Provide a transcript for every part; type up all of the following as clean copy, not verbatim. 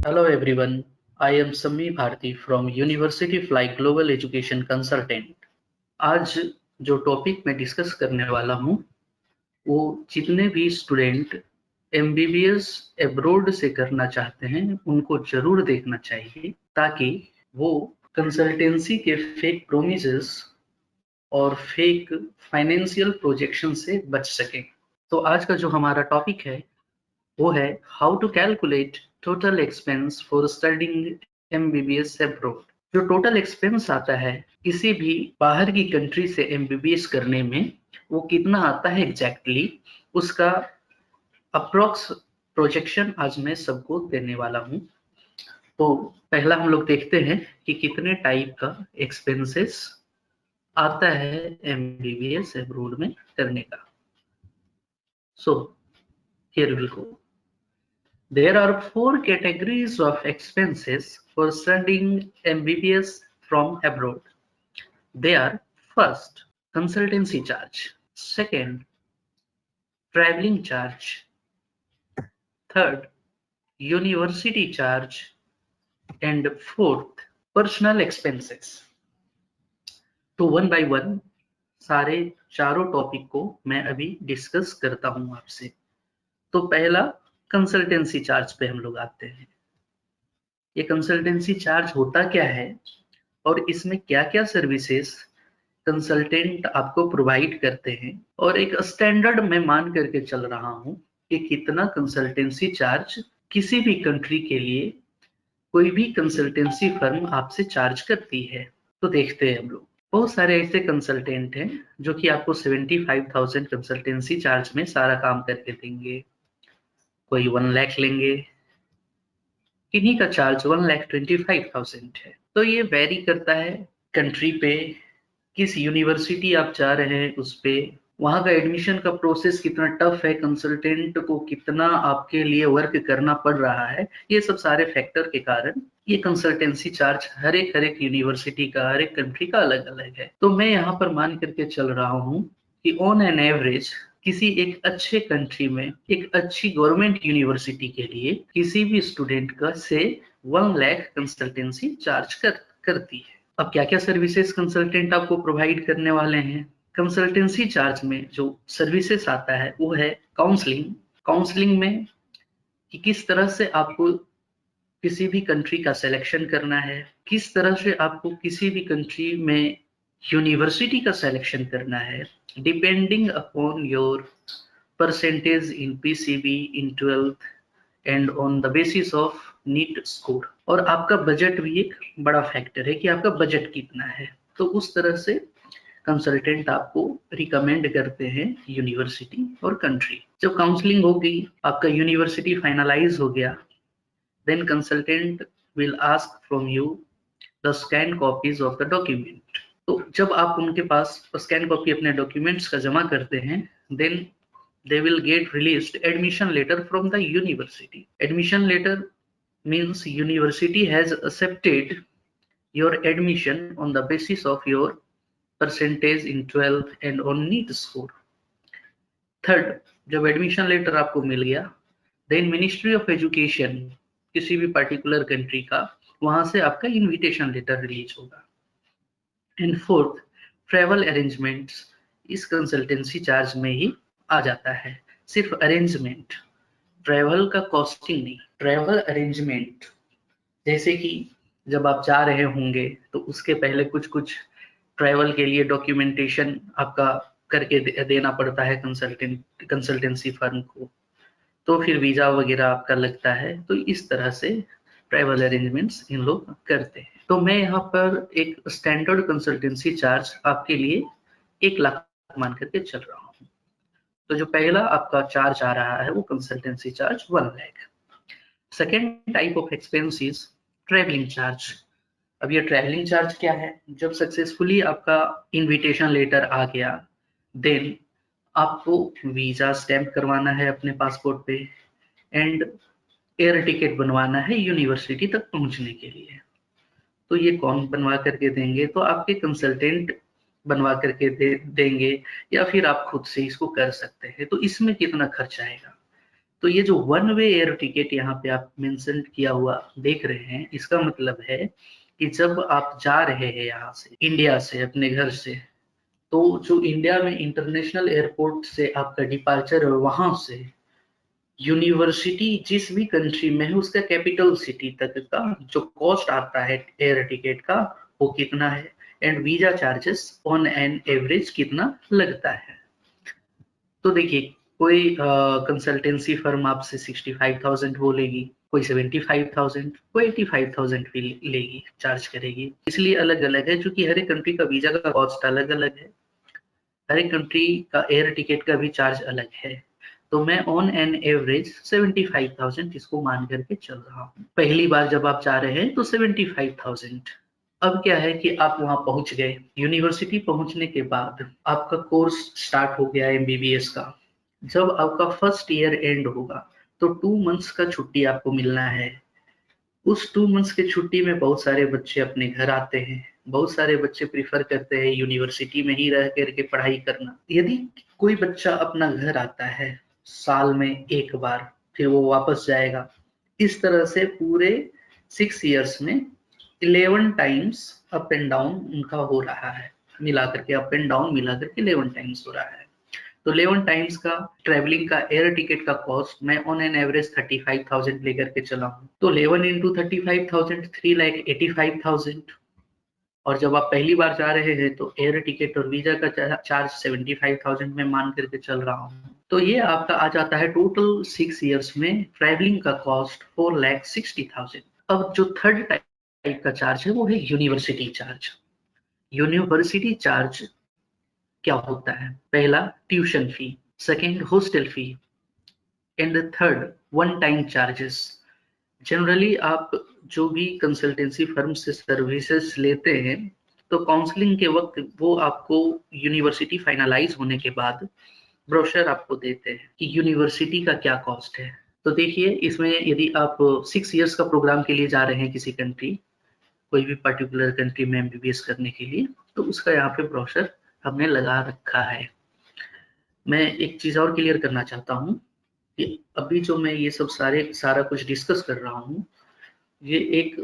Hello everyone, I am Sammi Bharti from University Fly Global Education Consultant। आज जो topic मैं discuss करने वाला हूँ वो जितने भी स्टूडेंट एमबीबीएस अब्रॉड से करना चाहते हैं उनको जरूर देखना चाहिए ताकि वो कंसल्टेंसी के फेक प्रोमिसेस और फेक फाइनेंशियल प्रोजेक्शन से बच सकें। तो आज का जो हमारा टॉपिक है वो है how to calculate total expense for studying MBBS abroad. जो टोटल एक्सपेंस आता है किसी भी बाहर की कंट्री से एमबीबीएस करने में वो कितना आता है एग्जैक्टली उसका अप्रोक्स प्रोजेक्शन आज मैं सबको देने वाला हूँ। तो पहला हम लोग देखते हैं कि कितने टाइप का एक्सपेंसेस आता है एमबीबीएस अब्रॉड में करने का। So here we go. There are four categories of expenses for studying MBBS from abroad. They are: first, consultancy charge; second, traveling charge; third, university charge; and fourth, personal expenses. तो one by one सारे चारों topic को मैं अभी discuss करता हूं आपसे। तो पहला कंसल्टेंसी चार्ज पे हम लोग आते हैं। ये कंसल्टेंसी चार्ज होता क्या है और इसमें क्या क्या सर्विसेज कंसल्टेंट आपको प्रोवाइड करते हैं, और एक स्टैंडर्ड मैं मान करके चल रहा हूं कि कितना कंसल्टेंसी चार्ज किसी भी कंट्री के लिए कोई भी कंसल्टेंसी फर्म आपसे चार्ज करती है। तो देखते हैं हम लोग। बहुत सारे ऐसे कंसल्टेंट हैं जो कि आपको 75,000 कंसल्टेंसी चार्ज में सारा काम करके देंगे। कोई 1 लाख लेंगे, किन्हीं का चार्ज 1,25,000 है। तो ये वेरी करता है कंट्री पे, किस यूनिवर्सिटी आप जा रहे हैं उस पे, वहां का एडमिशन का प्रोसेस कितना टफ है, कंसल्टेंट को कितना आपके लिए वर्क करना पड़ रहा है। ये सब सारे फैक्टर के कारण ये कंसल्टेंसी चार्ज हर एक यूनिवर्सिटी का, हर एक कंट्री का अलग अलग है। तो मैं यहाँ पर मान करके चल रहा हूँ कि ऑन एन एवरेज किसी एक अच्छे कंट्री में एक अच्छी गवर्नमेंट यूनिवर्सिटी के लिए किसी भी स्टूडेंट का से 1 लाख कंसल्टेंसी चार्ज करती है। अब क्या क्या सर्विसेज कंसल्टेंट आपको प्रोवाइड करने वाले हैं? कंसल्टेंसी चार्ज में जो सर्विसेज आता है वो है काउंसलिंग। काउंसलिंग में कि किस तरह से आपको किसी भी कंट्री का सिलेक्शन करना है, किस तरह से आपको किसी भी कंट्री में यूनिवर्सिटी का सिलेक्शन करना है, depending upon your percentage in PCB in 12th and on the basis of NEET score. और आपका बजट भी एक बड़ा फैक्टर है कि आपका बजट कितना है। तो उस तरह से कंसल्टेंट आपको रिकमेंड करते हैं यूनिवर्सिटी और कंट्री। जब काउंसलिंग हो गई, आपका यूनिवर्सिटी फाइनलाइज हो गया, then consultant will ask from you the scan copies of the document. तो जब आप उनके पास स्कैन कॉपी अपने डॉक्यूमेंट्स का जमा करते हैं, then they will get released admission letter from the university. Admission letter means university has accepted your admission on the basis of your percentage in 12th and on NEET score. Third, जब admission letter आपको मिल गया, then ministry of education किसी भी particular country का, वहां से आपका invitation letter release होगा। एंड फोर्थ, ट्रैवल अरेंजमेंट्स इस कंसल्टेंसी चार्ज में ही आ जाता है। सिर्फ अरेंजमेंट, ट्रैवल का कॉस्टिंग नहीं, ट्रैवल अरेंजमेंट। जैसे कि जब आप जा रहे होंगे तो उसके पहले कुछ कुछ ट्रैवल के लिए डॉक्यूमेंटेशन आपका करके देना पड़ता है कंसल्टेंसी फर्म को, तो फिर वीजा वगैरह आपका लगता है। तो इस तरह से ट्रैवल अरेंजमेंट्स इन लोग करते हैं। तो मैं यहाँ पर एक स्टैंडर्ड कंसल्टेंसी चार्ज आपके लिए 1 लाख मान करके चल रहा हूँ। तो जो पहला आपका चार्ज आ रहा है वो consultancy charge 1 lakh. Second type of expense is travelling charge. अब ये ट्रैवलिंग चार्ज क्या है? जब सक्सेसफुली आपका इनविटेशन लेटर आ गया, देन आपको वीजा स्टैंप करवाना है अपने पासपोर्ट पे एंड एयर टिकट बनवाना है यूनिवर्सिटी तक पहुंचने के लिए। तो ये कौन बनवा करके देंगे? तो आपके कंसल्टेंट बनवा करके देंगे या फिर आप खुद से इसको कर सकते हैं। तो इसमें कितना खर्च आएगा? तो ये जो वन वे एयर टिकट यहाँ पे आप मेंशन किया हुआ देख रहे हैं, इसका मतलब है कि जब आप जा रहे हैं यहाँ से, इंडिया से, अपने घर से, तो जो इंडिया में इंटरनेशनल एयरपोर्ट से आपका डिपार्चर है, वहां से यूनिवर्सिटी जिस भी कंट्री में है उसका कैपिटल सिटी तक का जो कॉस्ट आता है एयर टिकट का, वो कितना है, and visa charges on an average कितना लगता है। तो देखिए, कोई कंसल्टेंसी फर्म आपसे 65,000 बोलेगी, कोई 75,000, कोई 85,000 भी लेगी, चार्ज करेगी। इसलिए अलग अलग है, क्योंकि हर एक कंट्री का वीजा का कॉस्ट अलग अलग है, हर एक कंट्री का एयर टिकट का भी चार्ज अलग है। तो मैं ऑन एन एवरेज 75,000 इसको मान करके चल रहा हूँ। पहली बार जब आप जा रहे हैं तो 75,000। अब क्या है कि आप वहां पहुंच गए, यूनिवर्सिटी पहुंचने के बाद आपका कोर्स स्टार्ट हो गया एमबीबीएस का। जब आपका फर्स्ट ईयर एंड होगा तो 2 मंथ्स का छुट्टी आपको मिलना है। उस 2 मंथ्स की छुट्टी में बहुत सारे बच्चे अपने घर आते हैं, बहुत सारे बच्चे प्रिफर करते हैं यूनिवर्सिटी में ही रह करके पढ़ाई करना। यदि कोई बच्चा अपना घर आता है साल में एक बार, फिर वो वापस जाएगा, इस तरह से पूरे 6 इयर्स में 11 टाइम्स अप एंड डाउन उनका हो रहा है, मिला करके अप एंड डाउन मिला करके 11 टाइम्स हो रहा है। तो 11 टाइम्स का ट्रेवलिंग का एयर टिकट का कॉस्ट मैं ऑन एन एवरेज 35,000 लेकर के चला हूँ। तो 11 इंटू 35,000, 3,85,000। और जब आप पहली बार जा रहे हैं तो एयर टिकट और वीजा का चार्ज 75,000 में मान करके चल रहा हूँ। तो ये आपका आ जाता है टोटल 6 इयर्स में ट्रेवलिंग का कॉस्ट 4,60,000। अब जो थर्ड टाइप का चार्ज है वो है यूनिवर्सिटी चार्ज। यूनिवर्सिटी चार्ज क्या होता है? पहला tuition fee, second hostel fee, and the third one time charges. Generally आप जो भी कंसल्टेंसी फर्म से सर्विसेज लेते हैं तो काउंसलिंग के वक्त वो आपको यूनिवर्सिटी फाइनलाइज होने के बाद ब्रोशर आपको देते हैं कि यूनिवर्सिटी का क्या कॉस्ट है। तो देखिए, इसमें यदि आप 6 इयर्स का प्रोग्राम के लिए जा रहे हैं किसी कंट्री, कोई भी पर्टिकुलर कंट्री में एमबीबीएस करने के लिए, तो उसका यहाँ पे ब्रोशर हमने लगा रखा है। मैं एक चीज और क्लियर करना चाहता हूँ कि अभी जो मैं ये सब सारा कुछ डिस्कस कर रहा हूँ, ये एक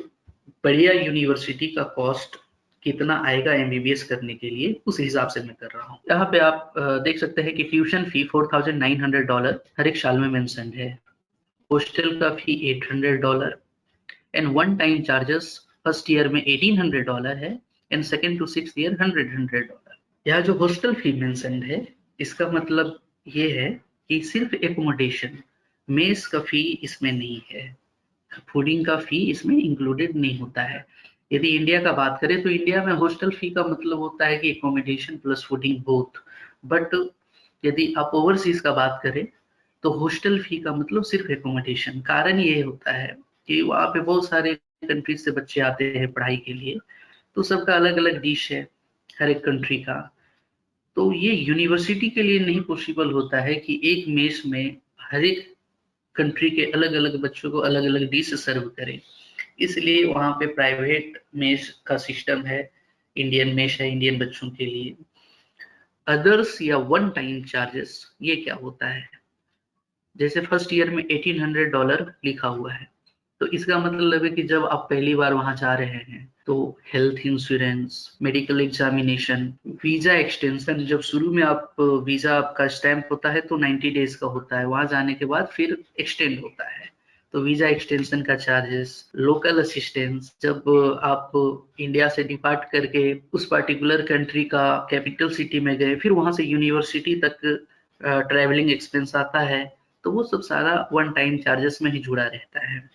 बढ़िया यूनिवर्सिटी का कॉस्ट कितना आएगा एमबीबीएस करने के लिए उस हिसाब से मैं कर रहा हूँ। यहाँ पे आप देख सकते हैं कि ट्यूशन फी $4,900 हर एक साल में मेंशन है, हॉस्टल का फी $800, and one time charges first year में $1,800 है, एंड सेकेंड टू 6 ईयर $100। यह जो हॉस्टल फी मेंशन है, इसका मतलब ये है कि सिर्फ एकोमोडेशन, मेस का फी इसमें नहीं है, फूडिंग का फी इसमें इंक्लूडेड नहीं होता है। यदि इंडिया का बात करें तो इंडिया में हॉस्टल फी का मतलब होता है कि accommodation plus fooding both. But यदि आप ओवरसीज का बात करें तो हॉस्टल फी का मतलब सिर्फ एकोमोडेशन। कारण ये होता है कि वहाँ पे बहुत सारे कंट्रीज से बच्चे आते हैं पढ़ाई के लिए, तो सबका अलग अलग डिश है हर एक कंट्री का। तो ये यूनिवर्सिटी के लिए नहीं पॉसिबल होता है कि एक मेस में हर एक कंट्री के अलग अलग बच्चों को अलग अलग डिश सर्व करें, इसलिए वहाँ पे प्राइवेट मेस का सिस्टम है, इंडियन मेस है इंडियन बच्चों के लिए। अदर्स या वन टाइम चार्जेस ये क्या होता है? जैसे फर्स्ट ईयर में $1,800 लिखा हुआ है, तो इसका मतलब है कि जब आप पहली बार वहां जा रहे हैं तो health insurance, medical examination, visa extension, जब शुरू में आप वीजा आपका स्टैंप होता है तो 90 डेज का होता है, वहां जाने के बाद फिर एक्सटेंड होता है, तो वीजा एक्सटेंशन का चार्जेस, लोकल असिस्टेंस, जब आप इंडिया से डिपार्ट करके उस पर्टिकुलर कंट्री का कैपिटल सिटी में गए, फिर वहां से यूनिवर्सिटी तक ट्रैवलिंग एक्सपेंस आता है, तो वो सब सारा वन टाइम चार्जेस में ही जुड़ा रहता है।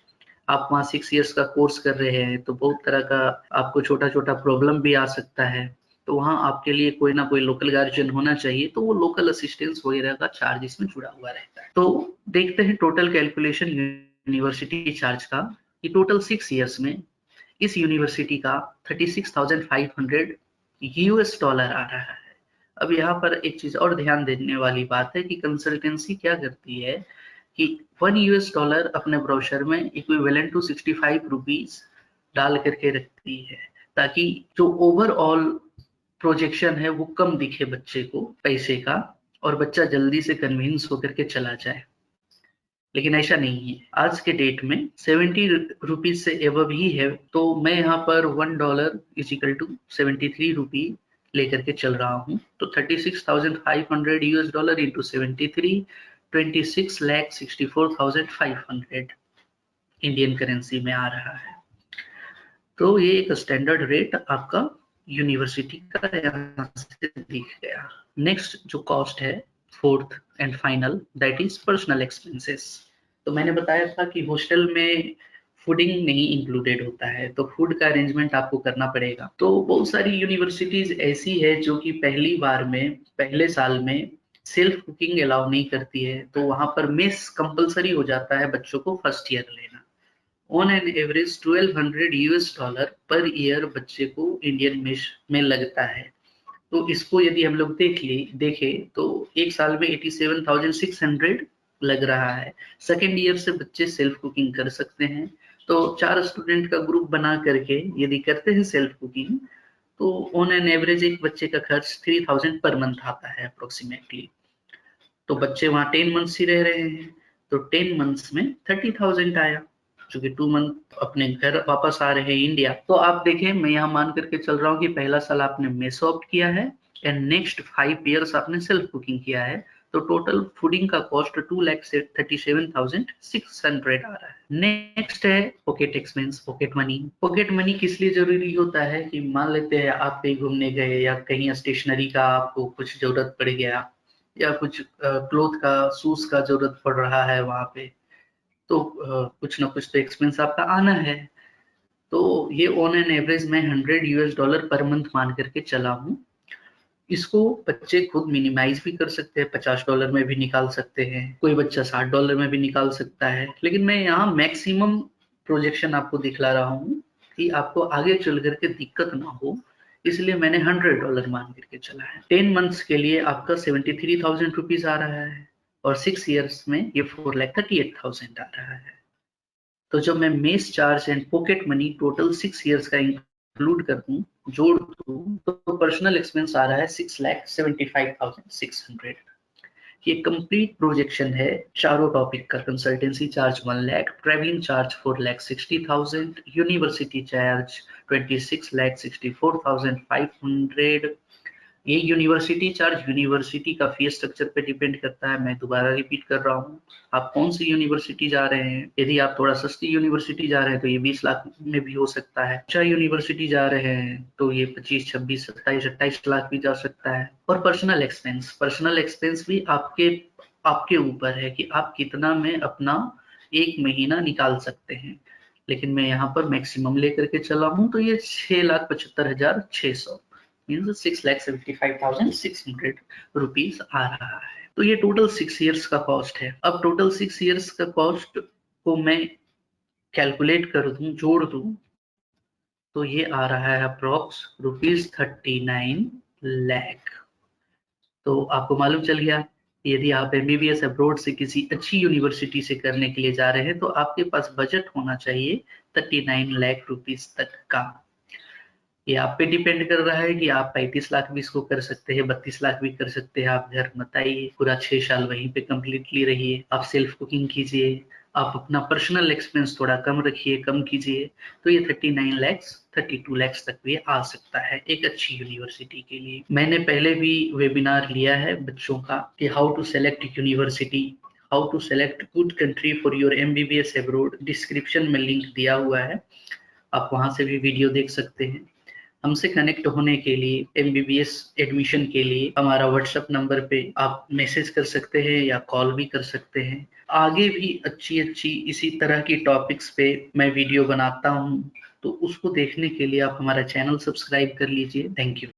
आप वहाँ 6 इयर्स का कोर्स कर रहे हैं तो बहुत तरह का आपको छोटा छोटा प्रॉब्लम भी आ सकता है, तो वहाँ आपके लिए कोई ना कोई लोकल गार्जियन होना चाहिए, तो वो लोकल असिस्टेंस वगैरह का चार्ज इसमें जुड़ा हुआ रहता है। तो देखते हैं टोटल कैलकुलेशन यूनिवर्सिटी चार्ज का, कि टोटल 6 इयर्स में इस यूनिवर्सिटी का $36,500 आ रहा है। अब यहाँ पर एक चीज और ध्यान देने वाली बात है कि कंसल्टेंसी क्या करती है कि $1 अपने ब्रोशर में इक्विवेलेंट टू 65 रुपीज डाल करके रखती है, ताकि जो ओवरऑल प्रोजेक्शन है वो कम दिखे बच्चे को पैसे का, और बच्चा जल्दी से कन्विंस होकर के चला जाए। लेकिन ऐसा नहीं है। आज के डेट में 70 रुपीज से एबव ही है, तो मैं यहाँ पर $1 इज इक्वल टू 73 रुपी लेकर के चल रहा हूँ। तो 36,500 US dollar into 73, 26,64,500 Indian currency में आ रहा है। तो ये एक स्टैंडर्ड रेट आपका यूनिवर्सिटी का यहाँ से दिख गया। नेक्स्ट जो कॉस्ट है, fourth and final, that is personal expenses. तो मैंने बताया था कि हॉस्टल में फूडिंग नहीं इंक्लूडेड होता है, तो फूड का अरेंजमेंट आपको करना पड़ेगा। तो बहुत सारी यूनिवर्सिटीज ऐसी है जो कि पहली बार में, पहले साल में सेल्फ कुकिंग अलाउ नहीं करती है, तो वहां पर मेस कंपलसरी हो जाता है बच्चों को फर्स्ट ईयर लेना। On an average 1200 US dollar per year बच्चे को इंडियन मेस में लगता है। तो इसको यदि हम लोग देखें तो एक साल में 87,600 लग रहा है। सेकेंड ईयर से बच्चे सेल्फ कुकिंग कर सकते हैं। तो 4 स्टूडेंट का ग्रुप बना करके यदि करते हैं सेल्फ कुकिंग, तो ऑन एन एवरेज एक बच्चे का खर्च 3000 पर मंथ आता है अप्रोक्सीमेटली। तो बच्चे वहां 10 मंथ्स ही रह रहे हैं, तो 10 मंथ्स में 30,000 आया, जो कि 2 मंथ अपने घर वापस आ रहे हैं इंडिया। तो आप देखें, मैं यहाँ मान करके चल रहा हूँ कि पहला साल आपने मेस ऑप्ट किया है एंड नेक्स्ट 5 ईयर्स आपने सेल्फ कुकिंग किया है, तो टोटल फूडिंग का कॉस्ट 2,37,600 आ रहा है। नेक्स्ट है pocket expense, pocket money. Pocket money किस लिए जरूरी होता है कि मान लेते हैं आप कहीं घूमने गए या कहीं स्टेशनरी का आपको कुछ जरूरत पड़ गया, या कुछ क्लोथ का, शूज का जरूरत पड़ रहा है वहां पे, तो कुछ ना कुछ तो एक्सपेंस आपका आना है। तो ये ऑन एन एवरेज में 100 यूएस डॉलर पर मंथ मान करके चला हूँ। इसको बच्चे खुद मिनिमाइज भी कर सकते हैं, $50 में भी निकाल सकते हैं, कोई बच्चा $60 में भी निकाल सकता है, लेकिन मैं यहाँ मैक्सिमम प्रोजेक्शन आपको दिखला रहा हूँ कि आपको आगे चल करके दिक्कत ना हो, इसलिए मैंने $100 मान करके चला है। 10 मंथ्स के लिए आपका 73,000 रुपीज आ रहा है, और 6 ईयर्स में ये 4,38,000 आ रहा है। तो जब मैं mess charge and pocket money total 6 years का इंक्लूड कर दूं, जोड़ दूं, तो पर्सनल एक्सपेंस आ रहा है 6,75,600। ये कंप्लीट प्रोजेक्शन है चारों टॉपिक का। Consultancy charge 1 lakh, travelling charge 4,60,000, university charge 26,64,500। ये यूनिवर्सिटी चार्ज यूनिवर्सिटी का फीस स्ट्रक्चर पे डिपेंड करता है। मैं दोबारा रिपीट कर रहा हूँ, आप कौन सी यूनिवर्सिटी जा रहे हैं। यदि आप थोड़ा सस्ती यूनिवर्सिटी जा रहे हैं तो ये 20 लाख में भी हो सकता है। अच्छा यूनिवर्सिटी जा रहे हैं तो ये 25, 26, 27, 28 लाख भी जा सकता है। और पर्सनल एक्सपेंस भी आपके आपके ऊपर है कि आप कितना में अपना एक महीना निकाल सकते हैं, लेकिन मैं यहाँ पर मैक्सिमम लेकर के चला हूँ, तो ये 6,75,600 मीन्स 6,75,600 रुपीज आ रहा है। तो ये टोटल 6 ईयर्स का कॉस्ट है। अब टोटल 6 ईयर्स का कॉस्ट को मैं कैलकुलेट कर दूं, जोड़ दूं, तो ये आ रहा है अप्रोक्स ₹39 लाख। तो आपको मालूम चल गया, यदि आप एमबीबीएस अब्रॉड से किसी अच्छी यूनिवर्सिटी से करने के लिए जा रहे हैं तो आपके पास बजट होना चाहिए 39 लाख रुपीज तक का। ये आप पे डिपेंड कर रहा है कि आप 35 लाख भी इसको कर सकते हैं, 32 लाख भी कर सकते हैं। आप घर मत आइए, पूरा 6 साल वहीं पे कंप्लीटली रहिए, आप सेल्फ कुकिंग कीजिए, आप अपना पर्सनल एक्सपेंस थोड़ा कम रखिए, कम कीजिए, तो ये 39 लैक्स 32 लैक्स तक भी आ सकता है एक अच्छी यूनिवर्सिटी के लिए। मैंने पहले भी वेबिनार लिया है बच्चों का कि how to select university, how to select good country for your MBBS abroad. Description में लिंक दिया हुआ है, आप वहां से भी वीडियो देख सकते हैं। हमसे कनेक्ट होने के लिए, एमबीबीएस एडमिशन के लिए हमारा व्हाट्सएप नंबर पे आप मैसेज कर सकते हैं या कॉल भी कर सकते हैं। आगे भी अच्छी अच्छी इसी तरह की टॉपिक्स पे मैं वीडियो बनाता हूँ, तो उसको देखने के लिए आप हमारा चैनल सब्सक्राइब कर लीजिए। Thank you.